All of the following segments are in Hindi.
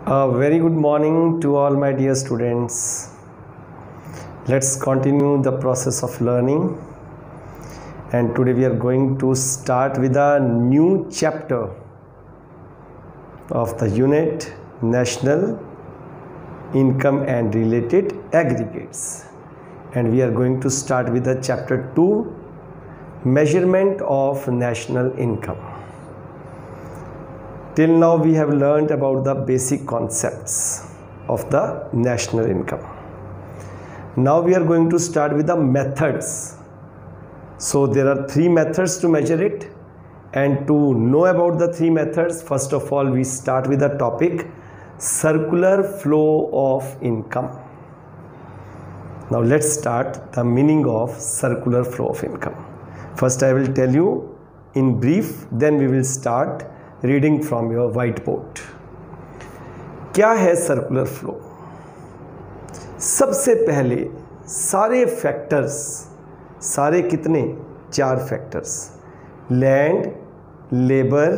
A very good morning to all my dear students. Let's continue the process of learning, and today we are going to start with a new chapter of the unit National Income and Related Aggregates, and we are going to start with the chapter 2, Measurement of National Income. Till now we have learned about the basic concepts of the national income. Now we are going to start with the methods. So there are 3 methods to measure it, and to know about the 3 methods, first of all we start with the topic circular flow of income. Now let's start the meaning of circular flow of income. First I will tell you in brief, then we will start reading from your white board. क्या है सर्कुलर फ्लो? सबसे पहले सारे फैक्टर्स, सारे कितने? 4 फैक्टर्स, लैंड, लेबर,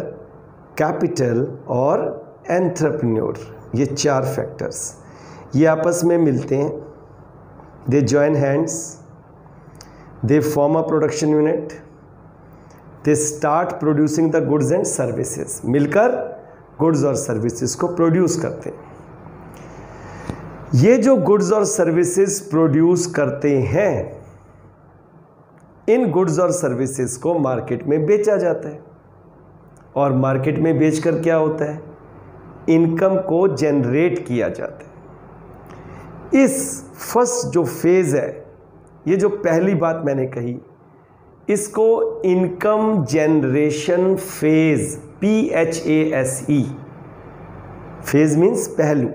कैपिटल और एंटरप्रेन्योर. ये 4 फैक्टर्स ये आपस में मिलते हैं. They join hands, they form a production unit, they start producing the goods and services. मिलकर गुड्स और सर्विसेज को प्रोड्यूस करते हैं. ये जो गुड्स और सर्विसेज प्रोड्यूस करते हैं, इन गुड्स और सर्विसेज को मार्केट में बेचा जाता है, और मार्केट में बेचकर क्या होता है? इनकम को जनरेट किया जाता है. इस फर्स्ट जो फेज है, ये जो पहली बात मैंने कही, इसको income generation phase, PHASE, phase means पहलू,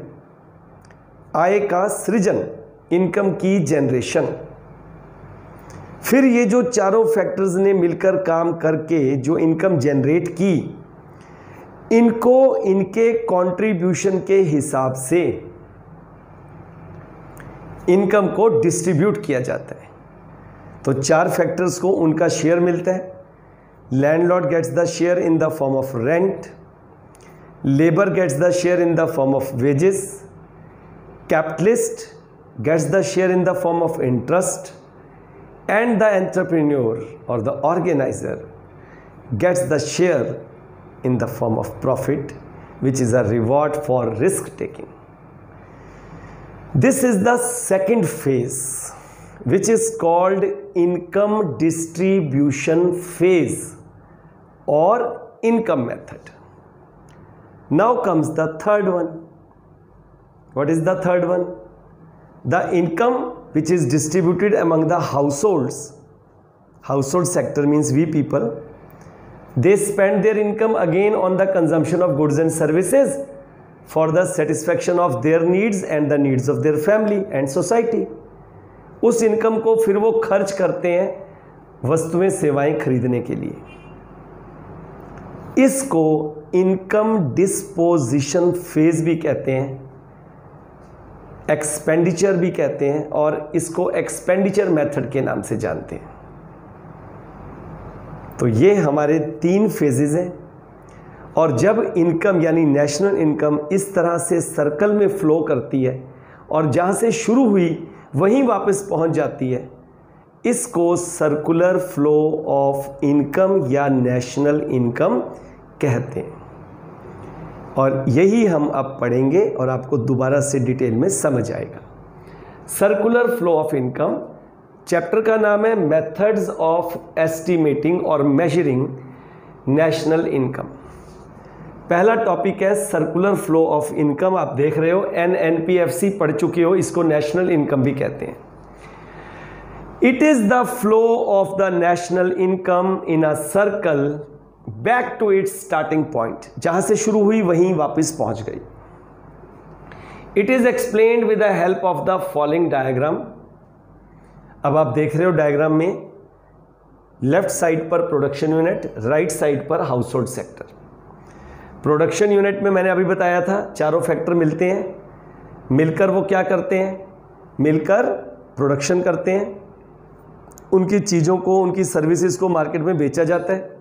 आय का सृजन, इनकम की जनरेशन. फिर ये जो चारों फैक्टर्स ने मिलकर काम करके जो इनकम जनरेट की, इनको इनके कंट्रीब्यूशन के हिसाब से इनकम को डिस्ट्रीब्यूट किया जाता है. तो 4 फैक्टर्स को उनका शेयर मिलता है. Landlord gets the share in the form of rent, labour gets the share in the form of wages, capitalist gets the share in the form of interest, and the entrepreneur और the organiser gets the share in the form of profit, which is a reward for risk taking. This is the second phase, which is called income distribution phase or income method. Now comes the third one. What is the third one? The income which is distributed among the households. Household sector means we people. They spend their income again on the consumption of goods and services for the satisfaction of their needs and the needs of their family and society. उस इनकम को फिर वो खर्च करते हैं वस्तुएं सेवाएं खरीदने के लिए. इसको इनकम डिस्पोजिशन फेज भी कहते हैं, एक्सपेंडिचर भी कहते हैं, और इसको एक्सपेंडिचर मेथड के नाम से जानते हैं. तो ये हमारे 3 फेजेस हैं. और जब इनकम यानी नेशनल इनकम इस तरह से सर्कल में फ्लो करती है और जहाँ से शुरू हुई वहीं वापस पहुंच जाती है, इसको सर्कुलर फ्लो ऑफ इनकम या नेशनल इनकम कहते हैं. और यही हम अब पढ़ेंगे और आपको दोबारा से डिटेल में समझ आएगा. Circular flow of income, chapter का नाम है मेथड्स ऑफ एस्टिमेटिंग और मेजरिंग नेशनल इनकम. पहला टॉपिक है सर्कुलर फ्लो ऑफ इनकम. आप देख रहे हो NNPFC पढ़ चुके हो, इसको नेशनल इनकम भी कहते हैं. It is the flow of the national income in a circle back to its starting point. जहां से शुरू हुई वहीं वापस पहुंच गई. It is explained with the help of the following diagram. अब आप देख रहे हो डायग्राम में लेफ्ट साइड पर प्रोडक्शन यूनिट, राइट साइड पर household sector. Production unit में मैंने अभी बताया था चारों फैक्टर मिलते हैं, मिलकर वो क्या करते हैं? मिलकर प्रोडक्शन करते हैं, उनकी चीज़ों को, उनकी सर्विसेज को मार्केट में बेचा जाता है.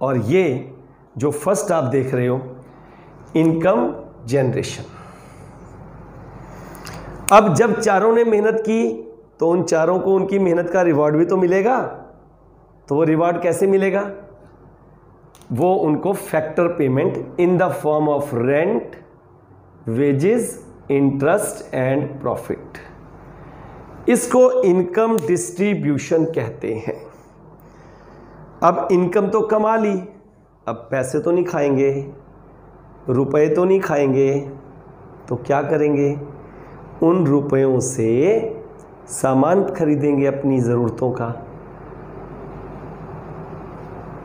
और ये जो फर्स्ट आप देख रहे हो इनकम जनरेशन। अब जब चारों ने मेहनत की तो उन चारों को उनकी मेहनत का रिवॉर्ड भी तो मिलेगा। तो वो रिवॉर्ड कैसे मिलेगा? वो उनको factor payment in the form of rent, wages, interest and profit, इसको इनकम डिस्ट्रीब्यूशन कहते हैं। अब इनकम तो कमा ली, अब पैसे तो नहीं खाएंगे, रुपए तो नहीं खाएंगे, तो क्या करेंगे? उन रुपयों से सामान खरीदेंगे अपनी ज़रूरतों का।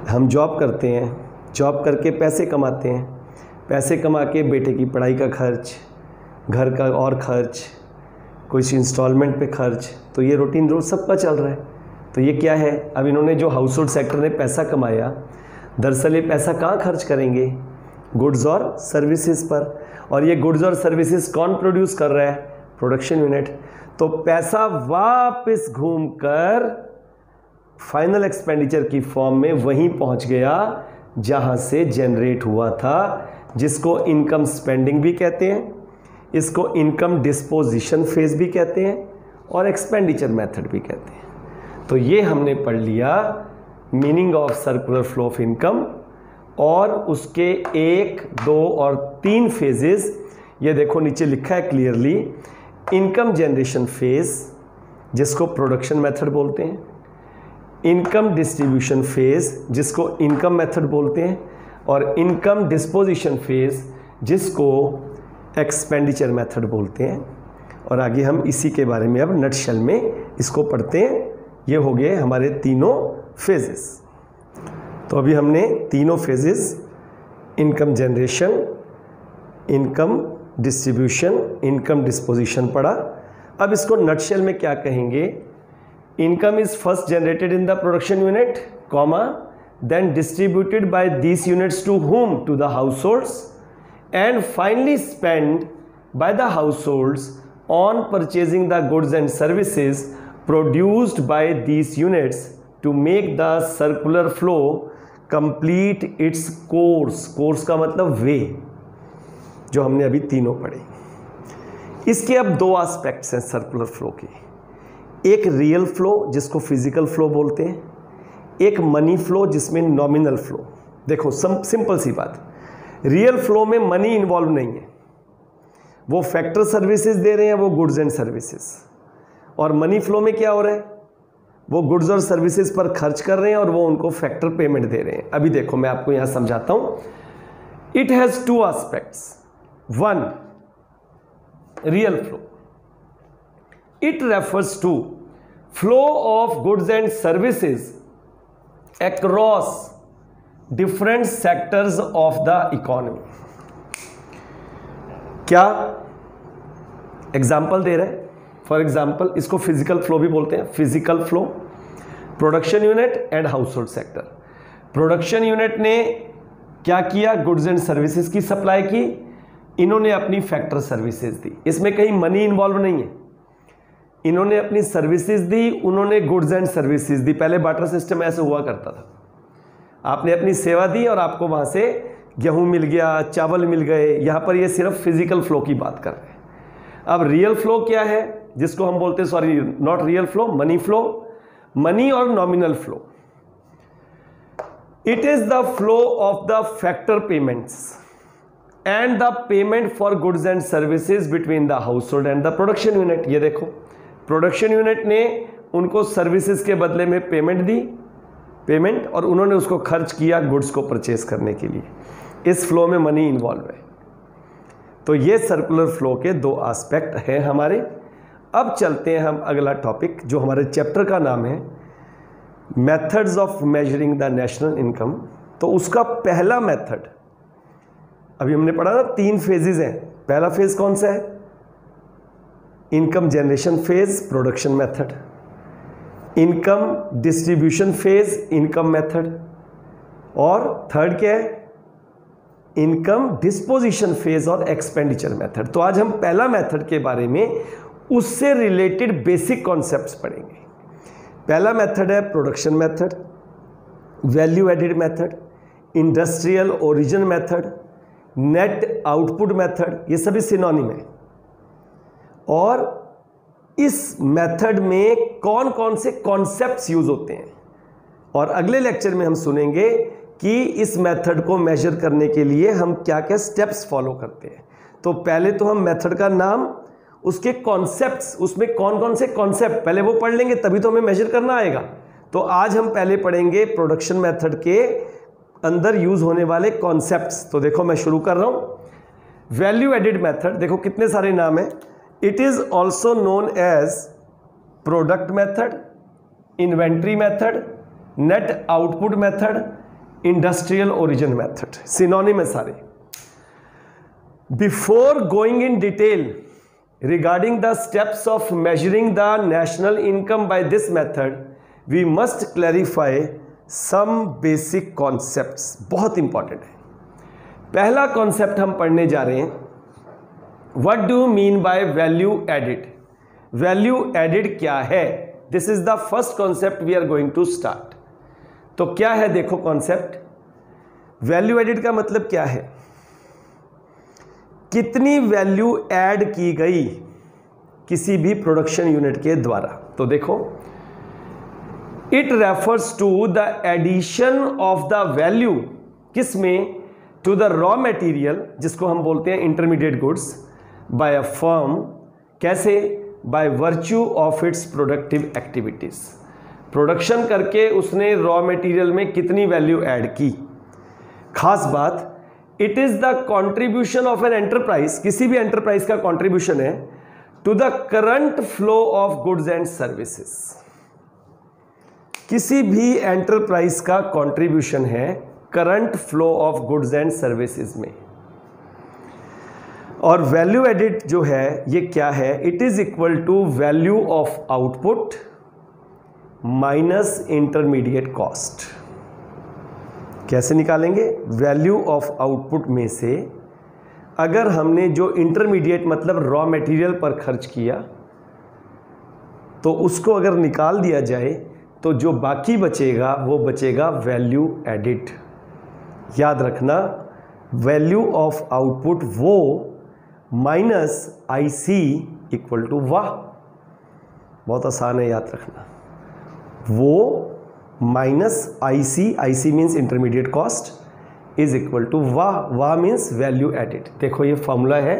हम जॉब करते हैं, जॉब करके पैसे कमाते हैं, पैसे कमा के बेटे की पढ़ाई का खर्च, घर का और खर्च, कुछ इंस्टॉलमेंट पे खर्च, तो ये रूटीन रोज सबका चल रहा है। तो ये क्या है? अब इन्होंने जो हाउस होल्ड सेक्टर ने पैसा कमाया, दरअसल ये पैसा कहाँ खर्च करेंगे? गुड्स और सर्विसेज पर। और ये गुड्स और सर्विसेज कौन प्रोड्यूस कर रहा है? Production unit. तो पैसा वापस घूमकर फाइनल एक्सपेंडिचर की फॉर्म में वहीं पहुंच गया जहां से जनरेट हुआ था, जिसको इनकम स्पेंडिंग भी कहते हैं, इसको इनकम डिस्पोजिशन फेज भी कहते हैं और एक्सपेंडिचर मेथड भी कहते हैं। तो ये हमने पढ़ लिया meaning of circular flow of income और उसके 1, 2 और 3 फेजेस। ये देखो नीचे लिखा है क्लियरली, इनकम जनरेशन फेज जिसको प्रोडक्शन मेथड बोलते हैं, इनकम डिस्ट्रीब्यूशन फेज जिसको इनकम मेथड बोलते हैं, और इनकम डिस्पोजिशन फेज जिसको एक्सपेंडिचर मेथड बोलते हैं। और आगे हम इसी के बारे में अब नटशेल में इसको पढ़ते हैं। ये हो गए हमारे तीनों फेजेस। तो अभी हमने तीनों phases, income generation, income distribution, income disposition पढ़ा। अब इसको नटशेल में क्या कहेंगे? Income is first generated in the production unit, comma, then distributed by these units to whom? To the household, and finally spent by the households on purchasing the goods and services produced by these units to make the circular flow complete its course। Course का मतलब वे, जो हमने अभी तीनों पढ़े। इसके अब 2 एस्पेक्ट्स हैं सर्कुलर फ्लो के, एक रियल फ्लो जिसको फिजिकल फ्लो बोलते हैं, एक मनी फ्लो जिसमें नॉमिनल फ्लो। देखो सिंपल सी बात, रियल फ्लो में मनी इन्वॉल्व नहीं है, वो फैक्टर सर्विसेज दे रहे हैं, वो गुड्स एंड सर्विसेज। और मनी फ्लो में क्या हो रहा है? वो गुड्स और सर्विसेज पर खर्च कर रहे हैं और वो उनको फैक्टर पेमेंट दे रहे हैं। अभी देखो मैं आपको यहां समझाता हूं। It has 2 aspects. 1, real flow, it refers to flow of goods and services across different sectors of the economy. क्या एग्जाम्पल दे रहे हैं? फॉर एग्जाम्पल इसको फिजिकल फ्लो भी बोलते हैं। Physical flow, production unit and household sector. Production unit ने क्या किया? गुड्स एंड सर्विसेज की सप्लाई की, इन्होंने अपनी फैक्टर सर्विसेज दी, इसमें कहीं मनी इन्वॉल्व नहीं है। इन्होंने अपनी सर्विसेज दी, उन्होंने गुड्स एंड सर्विसेज दी। पहले बार्टर सिस्टम ऐसे हुआ करता था, आपने अपनी सेवा दी और आपको वहां से गेहूं मिल गया, चावल मिल गए। यहां पर ये सिर्फ फिजिकल फ्लो की बात कर रहे हैं। अब रियल फ्लो क्या है, जिसको हम बोलते हैं, sorry not real flow, money flow, money और nominal flow. It is the flow of the factor payments and the payment for goods and services between the household and the production unit. ये देखो, प्रोडक्शन यूनिट ने उनको सर्विसेज के बदले में पेमेंट दी, पेमेंट, और उन्होंने उसको खर्च किया गुड्स को परचेज करने के लिए। इस फ्लो में मनी इन्वॉल्व है। तो ये सर्कुलर फ्लो के 2 एस्पेक्ट हैं हमारे। अब चलते हैं हम अगला टॉपिक, जो हमारे चैप्टर का नाम है methods of measuring the national income. तो उसका पहला मेथड, अभी हमने पढ़ा ना 3 फेजेस हैं। पहला फेज कौन सा है? Income generation phase, production method. Income distribution phase, income method. और थर्ड क्या है? इनकम डिस्पोजिशन फेज और एक्सपेंडिचर मेथड। तो आज हम पहला मेथड के बारे में उससे रिलेटेड बेसिक कॉन्सेप्ट्स पढ़ेंगे। पहला मेथड है production method, value added method, industrial origin method, net output method, ये सभी सिनोनिम है। और इस मेथड में कौन कौन से कॉन्सेप्ट्स यूज होते हैं, और अगले लेक्चर में हम सुनेंगे कि इस मेथड को मेजर करने के लिए हम क्या क्या स्टेप्स फॉलो करते हैं। तो पहले तो हम मेथड का नाम, उसके कॉन्सेप्ट्स, उसमें कौन कौन से कॉन्सेप्ट पहले वो पढ़ लेंगे, तभी तो हमें मेजर करना आएगा। तो आज हम पहले पढ़ेंगे प्रोडक्शन मेथड के अंदर यूज होने वाले कॉन्सेप्ट्स। तो देखो मैं शुरू कर रहा हूं। वैल्यू एडिड मेथड, देखो कितने सारे नाम है। It is also known as product method, inventory method, net output method, industrial origin method, synonym है सारे। Before going in detail regarding the steps of measuring the national income by this method, we must clarify some basic concepts। बहुत इंपॉर्टेंट है। पहला कॉन्सेप्ट हम पढ़ने जा रहे हैं, what do you mean by value added? Value added क्या है? This is the first concept we are going to start। तो क्या है, देखो कॉन्सेप्ट। वैल्यू एडिड का मतलब क्या है? कितनी वैल्यू ऐड की गई किसी भी प्रोडक्शन यूनिट के द्वारा। तो देखो, it refers to the addition of the value, किसमें? टू द रॉ मटेरियल, जिसको हम बोलते हैं intermediate goods, by a firm. कैसे? By virtue of its productive activities. Production करके उसने रॉ मटेरियल में कितनी वैल्यू ऐड की। खास बात, it is the contribution of an enterprise, किसी भी एंटरप्राइज का कॉन्ट्रीब्यूशन है to the current flow of goods and services. किसी भी एंटरप्राइज का कॉन्ट्रीब्यूशन है current flow of goods and services में। और वैल्यू एडिड जो है ये क्या है? It is equal to value of output minus intermediate cost. कैसे निकालेंगे? वैल्यू ऑफ आउटपुट में से अगर हमने जो इंटरमीडिएट मतलब रॉ मटेरियल पर खर्च किया तो उसको अगर निकाल दिया जाए तो जो बाकी बचेगा वो बचेगा वैल्यू एडिड। याद रखना, value of output VO minus IC equal to VA. बहुत आसान है याद रखना, VO minus IC means intermediate cost is equal to VA means value added. देखो ये फॉर्मूला है,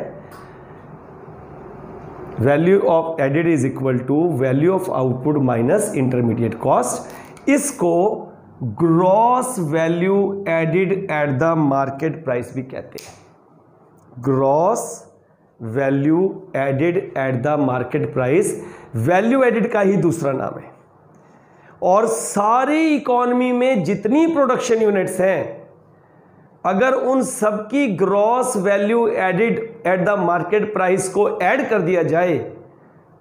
value of added is equal to value of output minus intermediate cost. इसको gross value added at the market price भी कहते हैं। Gross value added at the market price value added का ही दूसरा नाम है। और सारी इकोनॉमी में जितनी प्रोडक्शन यूनिट्स हैं, अगर उन सबकी gross value added at the market price को ऐड कर दिया जाए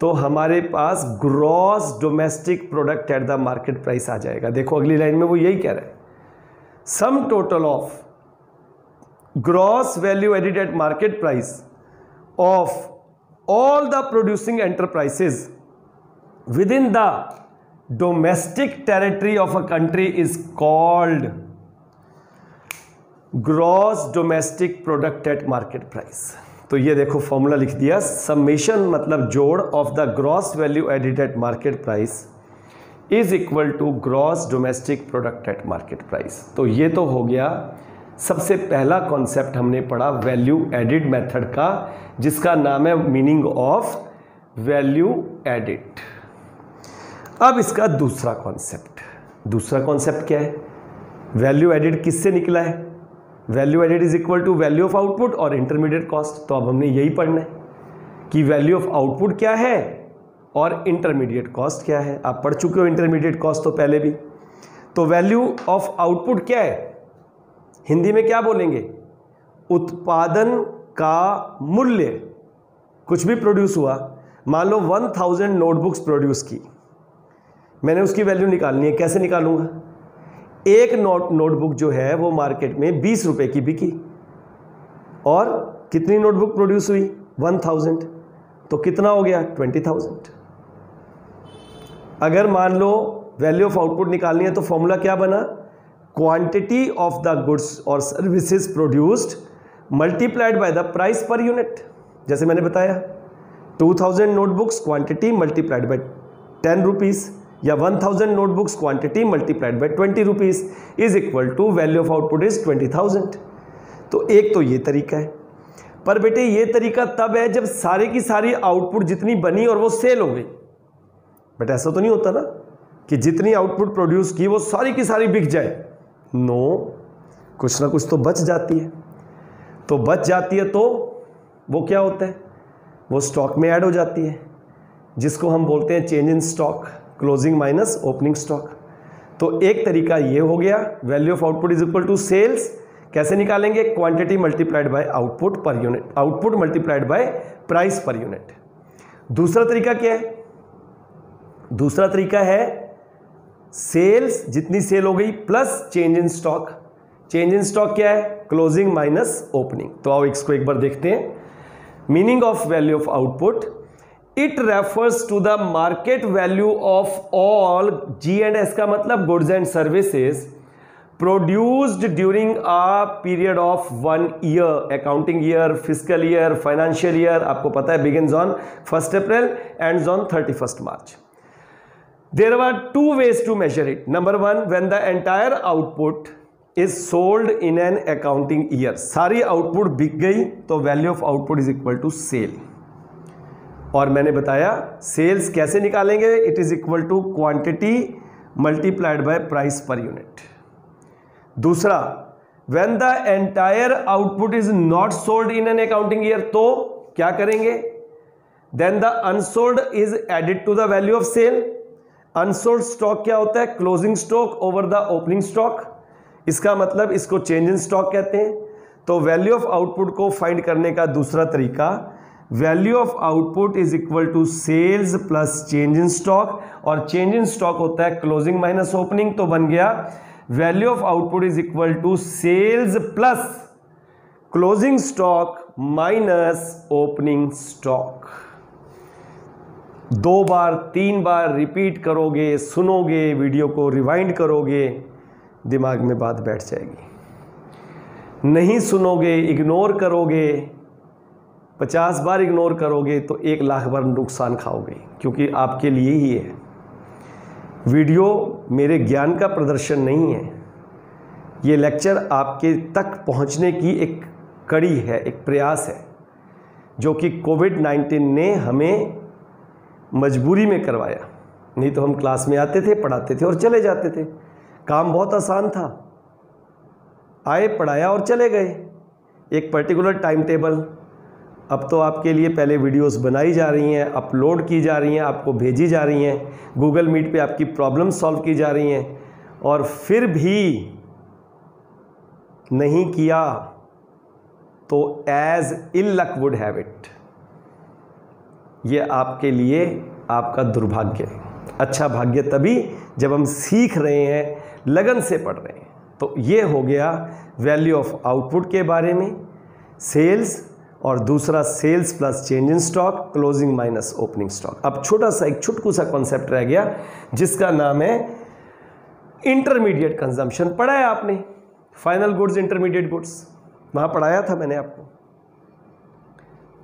तो हमारे पास gross domestic product at the market price आ जाएगा। देखो अगली लाइन में वो यही कह रहा है, sum total of gross value added at market price of all the producing enterprises within the domestic territory of a country is called gross domestic product at market price. तो ये देखो फॉर्मूला लिख दिया, समेशन मतलब जोड़ of the gross value added at market price is equal to gross domestic product at market price. तो ये तो हो गया सबसे पहला कॉन्सेप्ट हमने पढ़ा वैल्यू एडिड मेथड का, जिसका नाम है मीनिंग ऑफ वैल्यू एडिड। अब इसका दूसरा कॉन्सेप्ट क्या है? वैल्यू एडिड किससे निकला है? Value added is equal to value of output और इंटरमीडिएट कॉस्ट। तो अब हमने यही पढ़ना है कि वैल्यू ऑफ आउटपुट क्या है और इंटरमीडिएट कॉस्ट क्या है। आप पढ़ चुके हो इंटरमीडिएट कॉस्ट तो पहले भी। तो वैल्यू ऑफ आउटपुट क्या है? हिंदी में क्या बोलेंगे? उत्पादन का मूल्य। कुछ भी प्रोड्यूस हुआ, मान लो 1000 नोटबुक्स प्रोड्यूस की, मैंने उसकी वैल्यू निकालनी है। कैसे निकालूंगा? एक नोटबुक जो है वो मार्केट में 20 रुपए की बिकी और कितनी नोटबुक प्रोड्यूस हुई? 1000। तो कितना हो गया? 20,000। अगर मान लो वैल्यू ऑफ आउटपुट निकालनी है तो फॉर्मूला क्या बना? क्वांटिटी ऑफ द गुड्स और services produced multiplied by the price पर यूनिट। जैसे मैंने बताया 2000 notebooks quantity multiplied by 10 rupees या 1000 notebooks quantity multiplied by 20 rupees is equal to value of output is 20,000। तो एक तो ये तरीका है, पर बेटे ये तरीका तब है जब सारी की सारी आउटपुट जितनी बनी और वो सेल हो गई। बट ऐसा तो नहीं होता ना कि जितनी आउटपुट प्रोड्यूस की वो सारी की सारी बिक जाए। नो, कुछ ना कुछ तो बच जाती है। तो बच जाती है तो वो क्या होता है, वो स्टॉक में ऐड हो जाती है, जिसको हम बोलते हैं change in stock, closing minus opening stock. तो एक तरीका ये हो गया, value of output is equal to sales. कैसे निकालेंगे, क्वांटिटी मल्टीप्लाइड बाय आउटपुट पर unit, output multiplied by price पर यूनिट। दूसरा तरीका क्या है, दूसरा तरीका है सेल्स, जितनी सेल हो गई plus change in stock. Change in stock क्या है, क्लोजिंग माइनस ओपनिंग। तो आओ इसको एक बार देखते हैं। Meaning of value of output, it refers to the market value of all G&S का मतलब goods and services produced during a period of 1 year, accounting year, fiscal year, financial year। आपको पता है begins on 1st April ends on 31st March। There were two ways to measure it। Number one, when the entire output is sold in an accounting year, सारी आउटपुट बिक गई तो value of output is equal to sale. और मैंने बताया सेल्स कैसे निकालेंगे, it is equal to quantity multiplied by price पर यूनिट। दूसरा, when the entire output is not sold in an accounting year, तो क्या करेंगे, then the unsold is added to the value of sale। unsold stock क्या होता है, closing stock over the opening stock। इसका मतलब इसको change in stock कहते हैं। तो वैल्यू ऑफ आउटपुट को फाइंड करने का दूसरा तरीका, value of output is equal to sales plus change in stock, और चेंज इन स्टॉक होता है क्लोजिंग माइनस ओपनिंग। तो बन गया value of output is equal to sales plus closing stock minus opening stock. 2 बार 3 बार रिपीट करोगे, सुनोगे, वीडियो को रिवाइंड करोगे, दिमाग में बात बैठ जाएगी। नहीं सुनोगे, इग्नोर करोगे, 50 बार इग्नोर करोगे तो 1 लाख बार नुकसान खाओगे, क्योंकि आपके लिए ही है। वीडियो मेरे ज्ञान का प्रदर्शन नहीं है, ये लेक्चर आपके तक पहुंचने की एक कड़ी है, एक प्रयास है, जो कि कोविड-19 ने हमें मजबूरी में करवाया। नहीं तो हम क्लास में आते थे, पढ़ाते थे और चले जाते थे, काम बहुत आसान था, आए पढ़ाया और चले गए, एक पर्टिकुलर टाइम टेबल। अब तो आपके लिए पहले वीडियोस बनाई जा रही हैं, अपलोड की जा रही हैं, आपको भेजी जा रही हैं, गूगल मीट पे आपकी प्रॉब्लम सॉल्व की जा रही हैं, और फिर भी नहीं किया तो as ill luck would have it, ये आपके लिए आपका दुर्भाग्य है। अच्छा भाग्य तभी जब हम सीख रहे हैं, लगन से पढ़ रहे हैं। तो ये हो गया वैल्यू ऑफ आउटपुट के बारे में, सेल्स, और दूसरा sales plus change in stock, closing minus opening stock. अब छोटा सा एक छुटकू सा कॉन्सेप्ट रह गया जिसका नाम है इंटरमीडिएट कंजम्पशन। पढ़ा है आपने, फाइनल गुड्स, इंटरमीडिएट गुड्स, वहां पढ़ाया था मैंने आपको।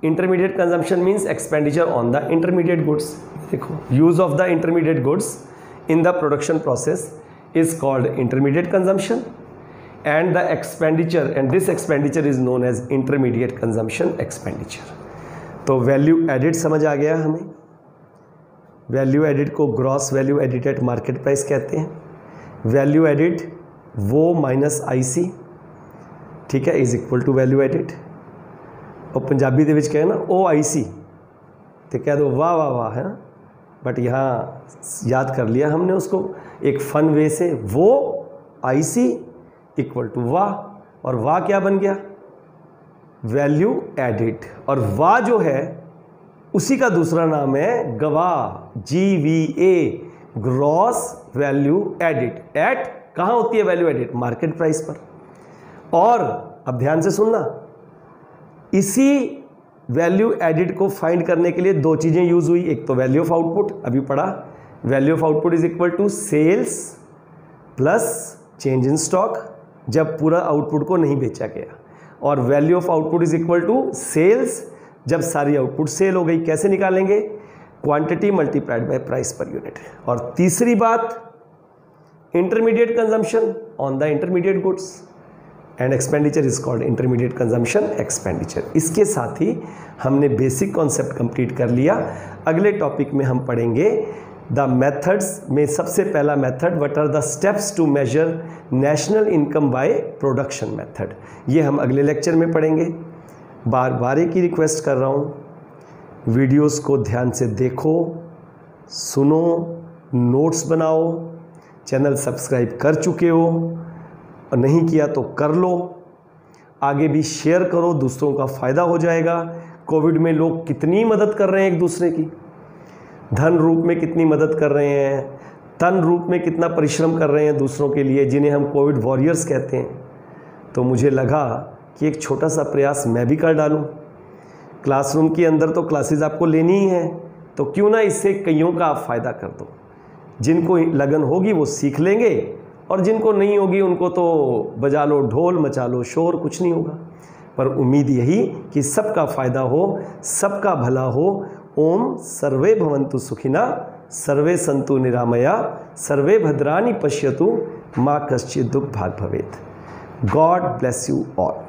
Intermediate consumption means expenditure on the intermediate goods. देखो, use of the intermediate goods in the production process is called intermediate consumption, and the expenditure, and this expenditure is known as intermediate consumption expenditure। तो वैल्यू एडिड समझ आ गया हमें। वैल्यू एडिड को gross value added at market price कहते हैं। वैल्यू एडिड वो माइनस IC, ठीक है, is equal to value added. और पंजाबी ਦੇ ਵਿੱਚ कहे ना OIC, तो कह दो वाह वाह वाह, है ना। बट यहाँ याद कर लिया हमने उसको एक फन वे से, वो IC इक्वल टू वाह, और वाह क्या बन गया, वैल्यू एडिड। और वाह जो है उसी का दूसरा नाम है गवाह, GVA, gross value added. At कहाँ होती है वैल्यू एडिड, मार्केट प्राइस पर। और अब ध्यान से सुनना, इसी वैल्यू एडिड को फाइंड करने के लिए 2 चीज़ें यूज हुई। एक तो वैल्यू ऑफ आउटपुट, अभी पढ़ा, value of output is equal to sales plus change in stock, जब पूरा आउटपुट को नहीं बेचा गया। और value of output is equal to sales. जब सारी आउटपुट सेल हो गई कैसे निकालेंगे? क्वांटिटी मल्टीप्लाइड बाय प्राइस पर यूनिट। और तीसरी बात, intermediate consumption on the intermediate goods and expenditure is called intermediate consumption expenditure. इसके साथ ही हमने बेसिक कॉन्सेप्ट कंप्लीट कर लिया। अगले टॉपिक में हम पढ़ेंगे द मेथड्स में सबसे पहला method, what are the steps to measure national income by production method. ये हम अगले लेक्चर में पढ़ेंगे। बार बार एक ही रिक्वेस्ट कर रहा हूँ, वीडियोस को ध्यान से देखो, सुनो, नोट्स बनाओ। चैनल सब्सक्राइब कर चुके हो और नहीं किया तो कर लो। आगे भी शेयर करो, दूसरों का फ़ायदा हो जाएगा। कोविड में लोग कितनी मदद कर रहे हैं एक दूसरे की, धन रूप में कितनी मदद कर रहे हैं, तन रूप में कितना परिश्रम कर रहे हैं दूसरों के लिए, जिन्हें हम कोविड वॉरियर्स कहते हैं। तो मुझे लगा कि एक छोटा सा प्रयास मैं भी कर डालूं। क्लासरूम के अंदर तो क्लासेस आपको लेनी ही है, तो क्यों ना इससे कईयों का आप फ़ायदा कर दो। जिनको लगन होगी वो सीख लेंगे और जिनको नहीं होगी उनको तो बजा लो ढोल, मचा लो शोर, कुछ नहीं होगा। पर उम्मीद यही कि सबका फ़ायदा हो, सबका भला हो। ओम सर्वे भवन्तु सुखिना, सर्वे सन्तु निरामया, सर्वे भद्राणि पश्यतु, माँ कश्चित् दुःख भाग् भवेत्। God bless you all.